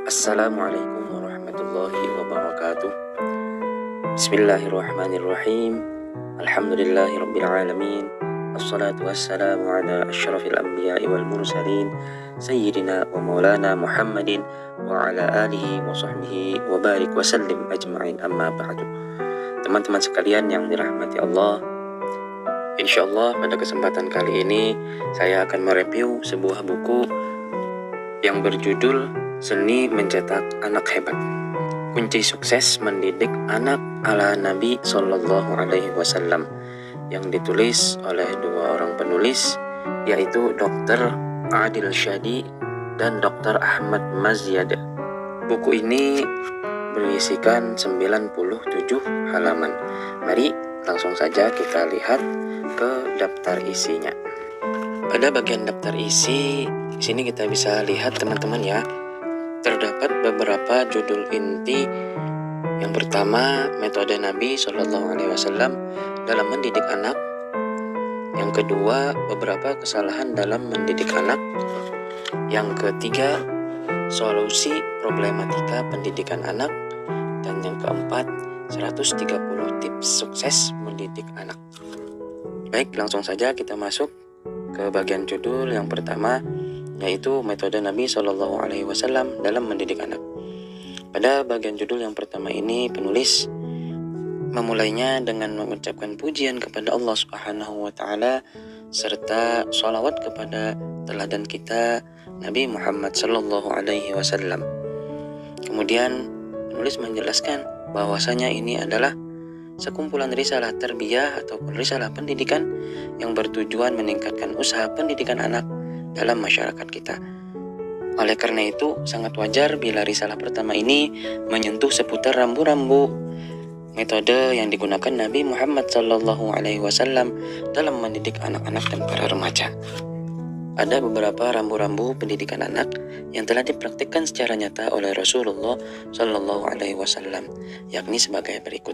Assalamualaikum warahmatullahi wabarakatuh. Bismillahirrahmanirrahim. Alhamdulillahirabbil alamin. Assalatu wassalamu ala asyrafil anbiya'i wal mursalin sayyidina wa maulana Muhammadin wa ala alihi wa sahbihi wa barik wa sallim ajma'in, amma ba'du. Teman-teman sekalian yang dirahmati Allah, insyaallah pada kesempatan kali ini saya akan mereview sebuah buku yang berjudul Seni Mencetak Anak Hebat. Kunci Sukses Mendidik Anak ala Nabi Sallallahu Alaihi Wasallam, yang ditulis oleh dua orang penulis, yaitu Dr. Adil Syadi dan Dr. Ahmad Mazyad. Buku ini berisikan 97 halaman. Mari langsung saja kita lihat ke daftar isinya. Pada bagian daftar isi, di sini kita bisa lihat teman-teman ya, terdapat beberapa judul inti. Yang pertama, metode Nabi Shallallahu Alaihi Wasallam dalam mendidik anak. Yang kedua, beberapa kesalahan dalam mendidik anak. Yang ketiga, solusi problematika pendidikan anak. Dan yang keempat, 130 tips sukses mendidik anak. Baik, langsung saja kita masuk ke bagian judul yang pertama, yaitu metode Nabi Shallallahu Alaihi Wasallam dalam mendidik anak. Pada bagian judul yang pertama ini, penulis memulainya dengan mengucapkan pujian kepada Allah Subhanahu wa Ta'ala serta sholawat kepada teladan kita Nabi Muhammad Shallallahu Alaihi Wasallam. Kemudian penulis menjelaskan bahwasanya ini adalah sekumpulan risalah tarbiyah ataupun risalah pendidikan yang bertujuan meningkatkan usaha pendidikan anak dalam masyarakat kita. Oleh karena itu, sangat wajar bila risalah pertama ini menyentuh seputar rambu-rambu metode yang digunakan Nabi Muhammad Sallallahu Alaihi Wasallam dalam mendidik anak-anak dan para remaja. Ada beberapa rambu-rambu pendidikan anak yang telah dipraktikkan secara nyata oleh Rasulullah Sallallahu Alaihi Wasallam, yakni sebagai berikut.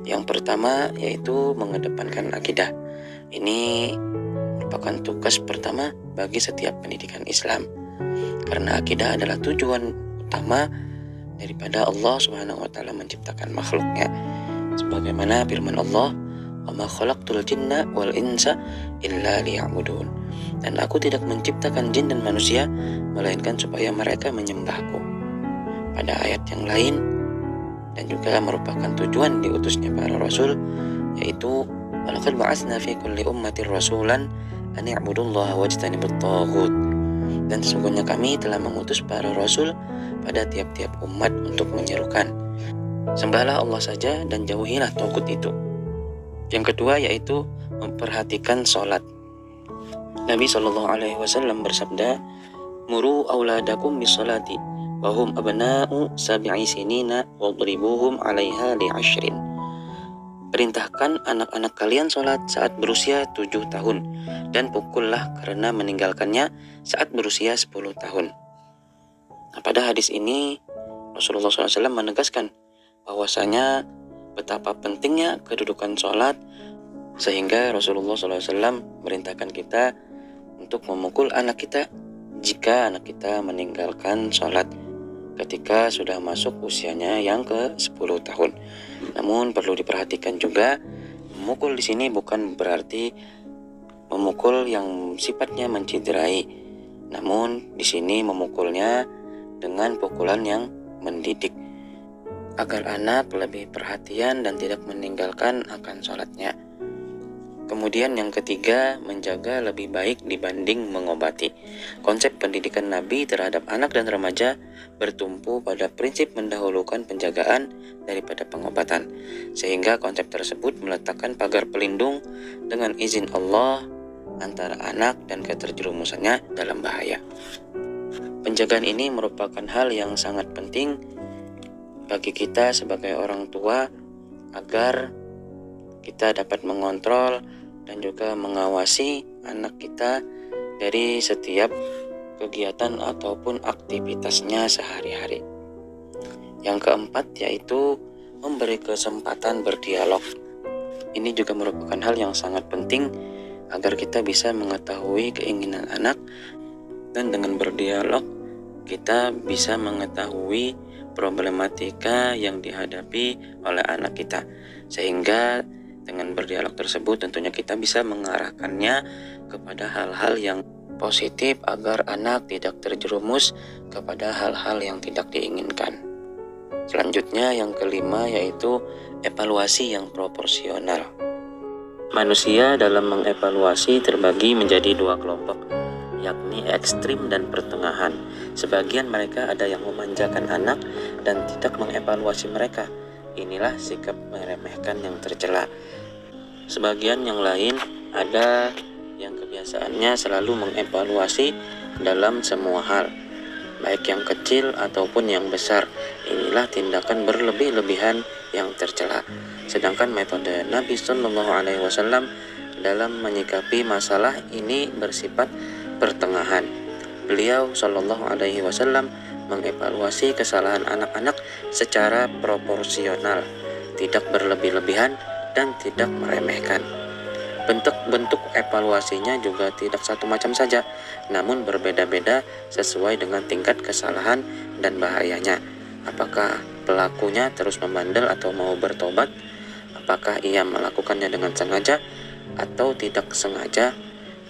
Yang pertama yaitu mengedepankan akidah. Ini merupakan tugas pertama bagi setiap pendidikan Islam, karena akidah adalah tujuan utama daripada Allah Subhanahu wa Ta'ala menciptakan makhluknya, sebagaimana firman Allah, "Wa ma khalaqtul jinna wal insa illa liya'budun." Dan aku tidak menciptakan jin dan manusia melainkan supaya mereka menyembahku. Pada ayat yang lain, dan juga merupakan tujuan diutusnya para rasul, yaitu walaqad ba'atsna fi kulli ummatin rasulan an i'budullaha wajtanibut taghut. Dan sesungguhnya kami telah mengutus para rasul pada tiap-tiap umat untuk menyerukan, sembahlah Allah saja dan jauhilah taghut itu. Yang kedua yaitu memperhatikan sholat. Nabi Shallallahu Alaihi Wasallam bersabda, "Muru auladakum bis-sholati wa hum abna'u sab'i sinina wadribuhum 'alaiha li'ashrin." Perintahkan anak-anak kalian sholat saat berusia 7 tahun dan pukullah karena meninggalkannya saat berusia 10 tahun. Nah, pada hadis ini Rasulullah SAW menegaskan bahwasanya betapa pentingnya kedudukan sholat, sehingga Rasulullah SAW merintahkan kita untuk memukul anak kita jika anak kita meninggalkan sholat ketika sudah masuk usianya yang ke-10 tahun. Namun perlu diperhatikan juga, memukul di sini bukan berarti memukul yang sifatnya menciderai. Namun di sini memukulnya dengan pukulan yang mendidik, agar anak lebih perhatian dan tidak meninggalkan akan sholatnya. Kemudian yang ketiga, menjaga lebih baik dibanding mengobati. Konsep pendidikan Nabi terhadap anak dan remaja bertumpu pada prinsip mendahulukan penjagaan daripada pengobatan, sehingga konsep tersebut meletakkan pagar pelindung dengan izin Allah antara anak dan keterjerumusannya dalam bahaya. Penjagaan ini merupakan hal yang sangat penting bagi kita sebagai orang tua, agar kita dapat mengontrol dan juga mengawasi anak kita dari setiap kegiatan ataupun aktivitasnya sehari-hari. Yang keempat yaitu memberi kesempatan berdialog. Ini juga merupakan hal yang sangat penting agar kita bisa mengetahui keinginan anak, dan dengan berdialog kita bisa mengetahui problematika yang dihadapi oleh anak kita, sehingga dengan berdialog tersebut tentunya kita bisa mengarahkannya kepada hal-hal yang positif agar anak tidak terjerumus kepada hal-hal yang tidak diinginkan. Selanjutnya yang kelima yaitu evaluasi yang proporsional. Manusia dalam mengevaluasi terbagi menjadi dua kelompok, yakni ekstrim dan pertengahan. Sebagian mereka ada yang memanjakan anak dan tidak mengevaluasi mereka. Inilah sikap meremehkan yang tercela. Sebagian yang lain ada yang kebiasaannya selalu mengevaluasi dalam semua hal, baik yang kecil ataupun yang besar. Inilah tindakan berlebih-lebihan yang tercela. Sedangkan metode Nabi Shallallahu Alaihi Wasallam dalam menyikapi masalah ini bersifat pertengahan. Beliau Shallallahu Alaihi Wasallam mengevaluasi kesalahan anak-anak secara proporsional, tidak berlebih-lebihan dan tidak meremehkan. Bentuk-bentuk evaluasinya juga tidak satu macam saja, namun berbeda-beda sesuai dengan tingkat kesalahan dan bahayanya. Apakah pelakunya terus membandel atau mau bertobat? Apakah ia melakukannya dengan sengaja atau tidak sengaja?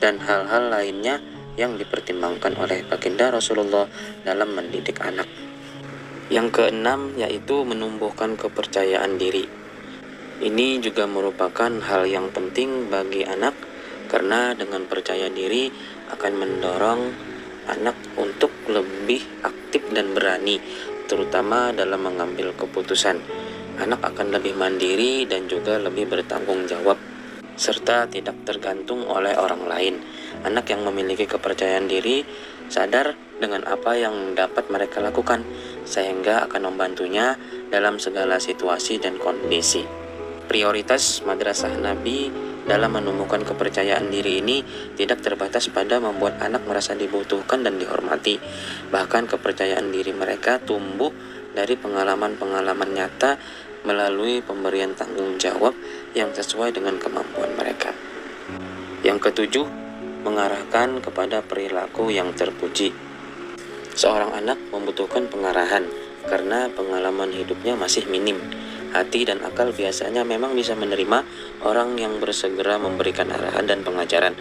Dan hal-hal lainnya yang dipertimbangkan oleh baginda Rasulullah dalam mendidik anak. Yang keenam yaitu menumbuhkan kepercayaan diri. Ini juga merupakan hal yang penting bagi anak, karena dengan percaya diri akan mendorong anak untuk lebih aktif dan berani, terutama dalam mengambil keputusan. Anak akan lebih mandiri dan juga lebih bertanggung jawab, serta tidak tergantung oleh orang lain. Anak yang memiliki kepercayaan diri sadar dengan apa yang dapat mereka lakukan, sehingga akan membantunya dalam segala situasi dan kondisi. Prioritas Madrasah Nabi dalam menumbuhkan kepercayaan diri ini tidak terbatas pada membuat anak merasa dibutuhkan dan dihormati. Bahkan kepercayaan diri mereka tumbuh dari pengalaman-pengalaman nyata melalui pemberian tanggung jawab yang sesuai dengan kemampuan mereka. Yang ketujuh, mengarahkan kepada perilaku yang terpuji. Seorang anak membutuhkan pengarahan karena pengalaman hidupnya masih minim. Hati dan akal biasanya memang bisa menerima orang yang bersegera memberikan arahan dan pengajaran.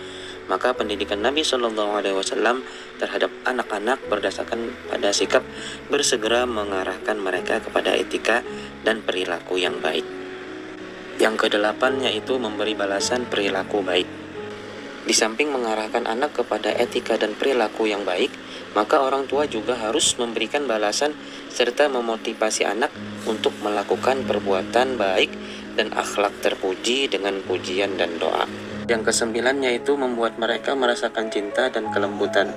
Maka pendidikan Nabi Shallallahu Alaihi Wasallam terhadap anak-anak berdasarkan pada sikap bersegera mengarahkan mereka kepada etika dan perilaku yang baik. Yang kedelapan yaitu memberi balasan perilaku baik. Di samping mengarahkan anak kepada etika dan perilaku yang baik, maka orang tua juga harus memberikan balasan serta memotivasi anak untuk melakukan perbuatan baik dan akhlak terpuji dengan pujian dan doa. Yang kesembilan yaitu membuat mereka merasakan cinta dan kelembutan.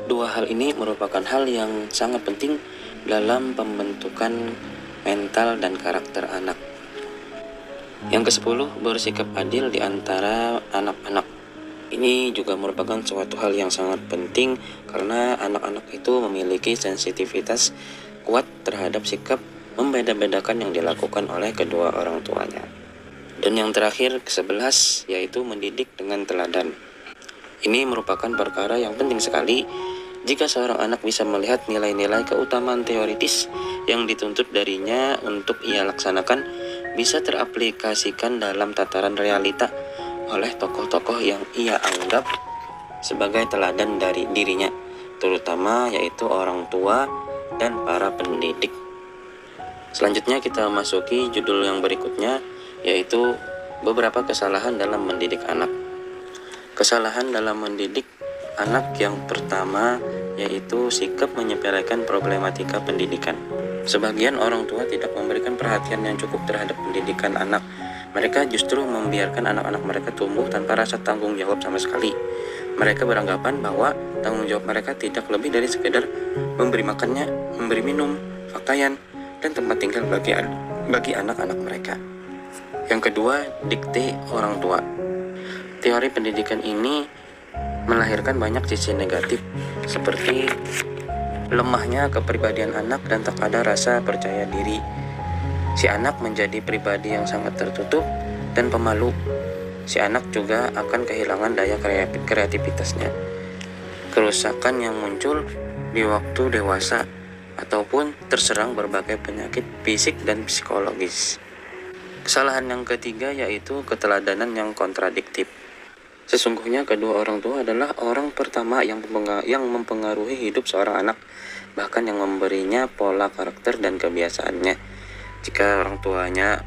Dua hal ini merupakan hal yang sangat penting dalam pembentukan mental dan karakter anak. Yang kesepuluh, bersikap adil di antara anak-anak. Ini juga merupakan suatu hal yang sangat penting karena anak-anak itu memiliki sensitivitas kuat terhadap sikap membeda-bedakan yang dilakukan oleh kedua orang tuanya. Dan yang terakhir, ke-11, yaitu mendidik dengan teladan. Ini merupakan perkara yang penting sekali jika seorang anak bisa melihat nilai-nilai keutamaan teoritis yang dituntut darinya untuk ia laksanakan bisa teraplikasikan dalam tataran realita oleh tokoh-tokoh yang ia anggap sebagai teladan dari dirinya, terutama yaitu orang tua dan para pendidik. Selanjutnya kita masuki judul yang berikutnya, yaitu beberapa kesalahan dalam mendidik anak. Kesalahan dalam mendidik anak yang pertama yaitu sikap menyepelekan problematika pendidikan. Sebagian orang tua tidak memberikan perhatian yang cukup terhadap pendidikan anak. Mereka justru membiarkan anak-anak mereka tumbuh tanpa rasa tanggung jawab sama sekali. Mereka beranggapan bahwa tanggung jawab mereka tidak lebih dari sekedar memberi makannya, memberi minum, pakaian, dan tempat tinggal bagi anak-anak mereka. Yang kedua, dikte orang tua. Teori pendidikan ini melahirkan banyak sisi negatif, seperti lemahnya kepribadian anak dan tak ada rasa percaya diri. Si anak menjadi pribadi yang sangat tertutup dan pemalu. Si anak juga akan kehilangan daya kreativitasnya. Kerusakan yang muncul di waktu dewasa ataupun terserang berbagai penyakit fisik dan psikologis. Kesalahan yang ketiga yaitu keteladanan yang kontradiktif. Sesungguhnya kedua orang tua adalah orang pertama yang mempengaruhi hidup seorang anak, bahkan yang memberinya pola karakter dan kebiasaannya. Jika orang tuanya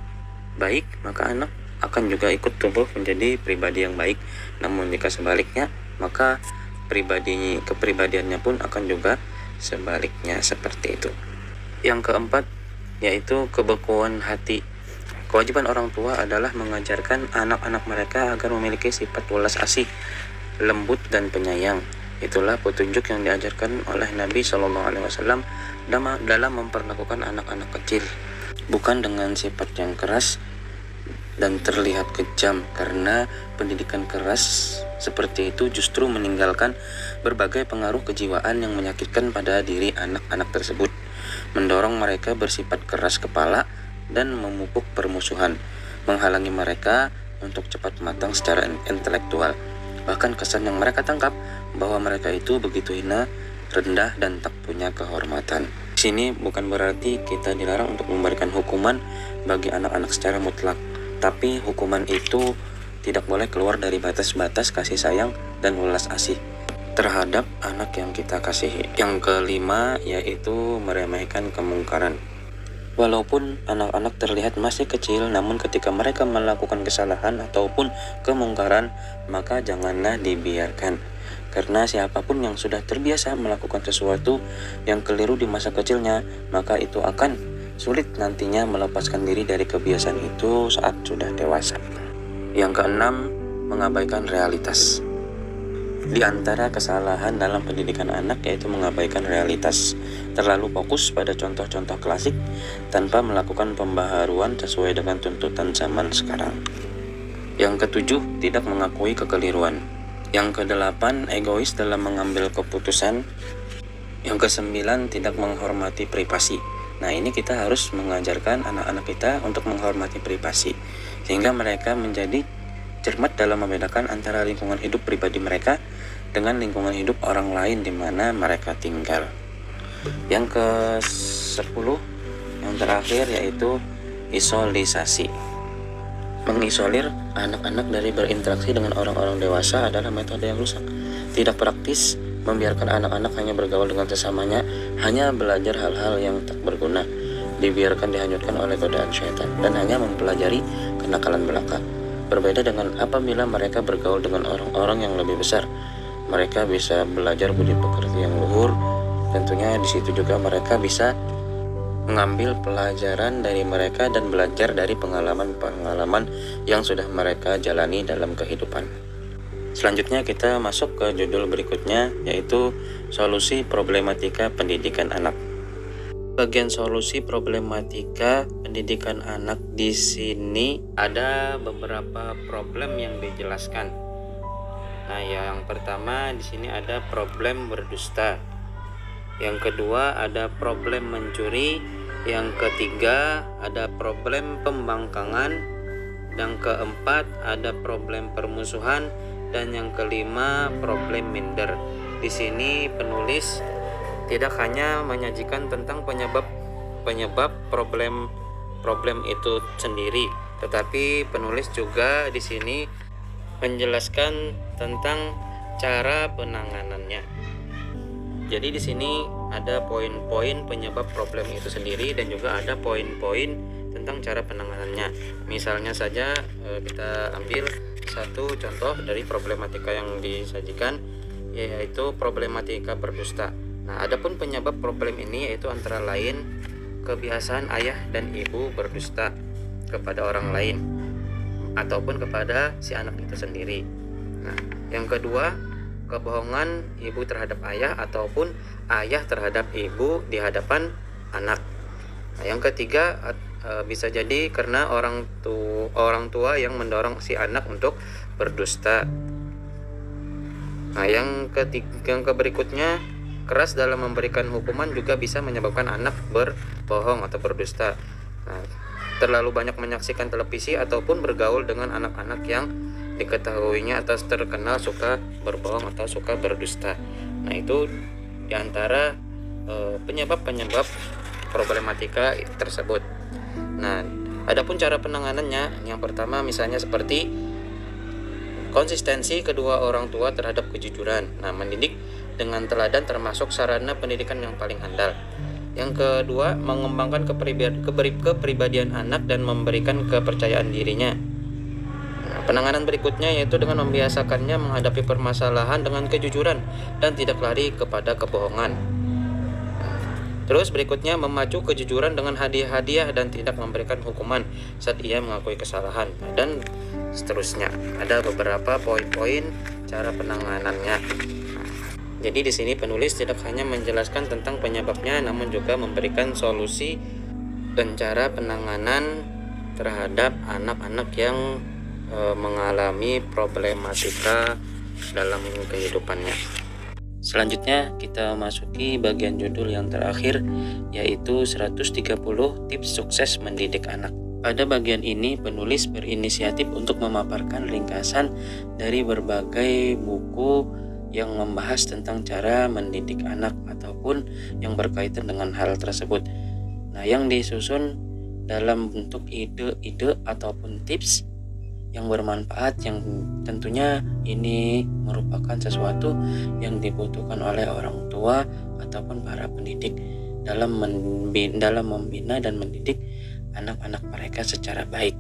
baik, maka anak akan juga ikut tumbuh menjadi pribadi yang baik. Namun jika sebaliknya, maka kepribadiannya pun akan juga sebaliknya seperti itu. Yang keempat yaitu kebekuan hati. Kewajiban orang tua adalah mengajarkan anak-anak mereka agar memiliki sifat welas asih, lembut dan penyayang. Itulah petunjuk yang diajarkan oleh Nabi SAW dalam memperlakukan anak-anak kecil, bukan dengan sifat yang keras dan terlihat kejam, karena pendidikan keras seperti itu justru meninggalkan berbagai pengaruh kejiwaan yang menyakitkan pada diri anak-anak tersebut, mendorong mereka bersifat keras kepala dan memupuk permusuhan, menghalangi mereka untuk cepat matang secara intelektual. Bahkan kesan yang mereka tangkap bahwa mereka itu begitu hina, rendah dan tak punya kehormatan. Di sini bukan berarti kita dilarang untuk memberikan hukuman bagi anak-anak secara mutlak, tapi hukuman itu tidak boleh keluar dari batas-batas kasih sayang dan welas asih terhadap anak yang kita kasihi. Yang kelima yaitu meremehkan kemungkaran. Walaupun anak-anak terlihat masih kecil, namun ketika mereka melakukan kesalahan ataupun kemungkaran, maka janganlah dibiarkan. Karena siapapun yang sudah terbiasa melakukan sesuatu yang keliru di masa kecilnya, maka itu akan sulit nantinya melepaskan diri dari kebiasaan itu saat sudah dewasa. Yang keenam, mengabaikan realitas. Di antara kesalahan dalam pendidikan anak yaitu mengabaikan realitas, terlalu fokus pada contoh-contoh klasik tanpa melakukan pembaharuan sesuai dengan tuntutan zaman sekarang. Yang ketujuh, tidak mengakui kekeliruan. Yang kedelapan, egois dalam mengambil keputusan. Yang kesembilan, tidak menghormati privasi. Nah, ini kita harus mengajarkan anak-anak kita untuk menghormati privasi, sehingga mereka menjadi cermat dalam membedakan antara lingkungan hidup pribadi mereka dengan lingkungan hidup orang lain di mana mereka tinggal. Yang ke-10, yang terakhir yaitu isolisasi. Mengisolir anak-anak dari berinteraksi dengan orang-orang dewasa adalah metode yang rusak. Tidak praktis membiarkan anak-anak hanya bergaul dengan sesamanya, hanya belajar hal-hal yang tak berguna, dibiarkan dihanyutkan oleh godaan syaitan, dan hanya mempelajari kenakalan belaka. Berbeda dengan apabila mereka bergaul dengan orang-orang yang lebih besar, mereka bisa belajar budi pekerti yang luhur. Tentunya di situ juga mereka bisa mengambil pelajaran dari mereka dan belajar dari pengalaman-pengalaman yang sudah mereka jalani dalam kehidupan. Selanjutnya kita masuk ke judul berikutnya, yaitu solusi problematika pendidikan anak. Bagian solusi problematika pendidikan anak di sini ada beberapa problem yang dijelaskan. Nah, yang pertama di sini ada problem berdusta. Yang kedua ada problem mencuri. Yang ketiga ada problem pembangkangan. Yang keempat ada problem permusuhan, dan yang kelima problem minder. Di sini penulis tidak hanya menyajikan tentang penyebab problem itu sendiri, tetapi penulis juga di sini menjelaskan tentang cara penanganannya. Jadi di sini ada poin-poin penyebab problem itu sendiri dan juga ada poin-poin tentang cara penanganannya. Misalnya saja kita ambil satu contoh dari problematika yang disajikan, yaitu problematika berdusta. Nah, adapun penyebab problem ini yaitu antara lain kebiasaan ayah dan ibu berdusta kepada orang lain ataupun kepada si anak itu sendiri. Nah, yang kedua, kebohongan ibu terhadap ayah ataupun ayah terhadap ibu di hadapan anak. Nah, yang ketiga, bisa jadi karena orang tua yang mendorong si anak untuk berdusta. Nah, yang berikutnya, keras dalam memberikan hukuman juga bisa menyebabkan anak berbohong atau berdusta. Nah, terlalu banyak menyaksikan televisi ataupun bergaul dengan anak-anak yang diketahuinya atau terkenal suka berbohong atau suka berdusta. Nah, itu di antara penyebab-penyebab problematika tersebut. Nah, adapun cara penanganannya, yang pertama misalnya seperti konsistensi kedua orang tua terhadap kejujuran. Nah, mendidik dengan teladan termasuk sarana pendidikan yang paling handal. Yang kedua, mengembangkan kepribadian anak dan memberikan kepercayaan dirinya. Nah, penanganan berikutnya yaitu dengan membiasakannya menghadapi permasalahan dengan kejujuran dan tidak lari kepada kebohongan. Terus berikutnya, memacu kejujuran dengan hadiah-hadiah dan tidak memberikan hukuman saat ia mengakui kesalahan, dan seterusnya. Ada beberapa poin-poin cara penanganannya. Jadi di sini penulis tidak hanya menjelaskan tentang penyebabnya, namun juga memberikan solusi dan cara penanganan terhadap anak-anak yang mengalami problematika dalam kehidupannya. Selanjutnya kita masuki bagian judul yang terakhir, yaitu 130 tips sukses mendidik anak. Pada bagian ini penulis berinisiatif untuk memaparkan ringkasan dari berbagai buku yang membahas tentang cara mendidik anak ataupun yang berkaitan dengan hal tersebut. Nah, yang disusun dalam bentuk ide-ide ataupun tips yang bermanfaat, yang tentunya ini merupakan sesuatu yang dibutuhkan oleh orang tua ataupun para pendidik dalam membina dan mendidik anak-anak mereka secara baik.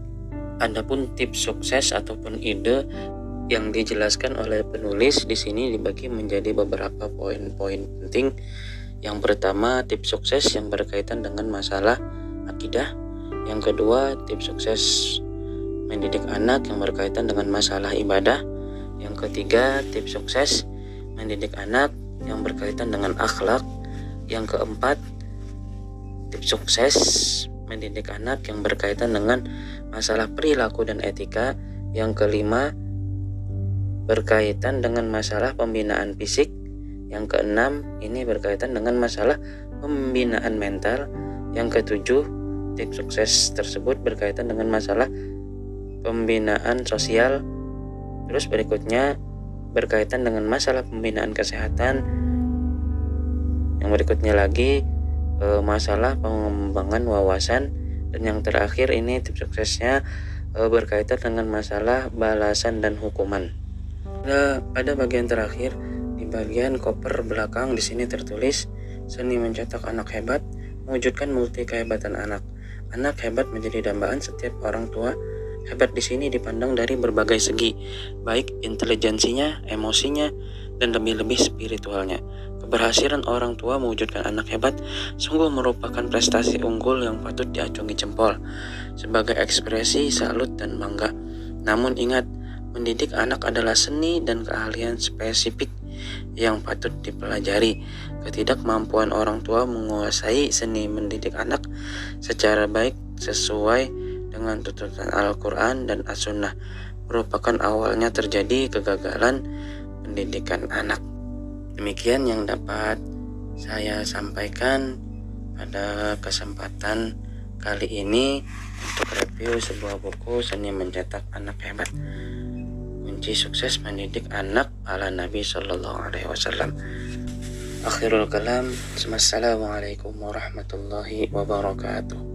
Adapun tips sukses ataupun ide yang dijelaskan oleh penulis di sini dibagi menjadi beberapa poin-poin penting. Yang pertama, tips sukses yang berkaitan dengan masalah akidah. Yang kedua, tips sukses mendidik anak yang berkaitan dengan masalah ibadah. Yang ketiga, tips sukses mendidik anak yang berkaitan dengan akhlak. Yang keempat, tips sukses mendidik anak yang berkaitan dengan masalah perilaku dan etika. Yang kelima, berkaitan dengan masalah pembinaan fisik. Yang keenam, ini berkaitan dengan masalah pembinaan mental. Yang ketujuh, tips sukses tersebut berkaitan dengan masalah pembinaan sosial. Terus berikutnya berkaitan dengan masalah pembinaan kesehatan. Yang berikutnya lagi masalah pengembangan wawasan. Dan yang terakhir ini tips suksesnya berkaitan dengan masalah balasan dan hukuman. Pada bagian terakhir, di bagian koper belakang di sini tertulis, seni mencetak anak hebat, mewujudkan multi kehebatan anak. Anak hebat menjadi dambaan setiap orang tua. Hebat di sini dipandang dari berbagai segi, baik intelijensinya, emosinya, dan lebih-lebih spiritualnya. Keberhasilan orang tua mewujudkan anak hebat sungguh merupakan prestasi unggul yang patut diacungi jempol sebagai ekspresi salut dan bangga. Namun ingat, mendidik anak adalah seni dan keahlian spesifik yang patut dipelajari. Ketidakmampuan orang tua menguasai seni mendidik anak secara baik sesuai dengan tuntunan Al-Quran dan As-Sunnah merupakan awalnya terjadi kegagalan pendidikan anak. Demikian yang dapat saya sampaikan pada kesempatan kali ini untuk review sebuah buku Seni Mencetak Anak Hebat, kunci sukses mendidik anak ala Nabi Sallallahu Alaihi Wasallam. Akhirul kalam, Assalamualaikum warahmatullahi wabarakatuh.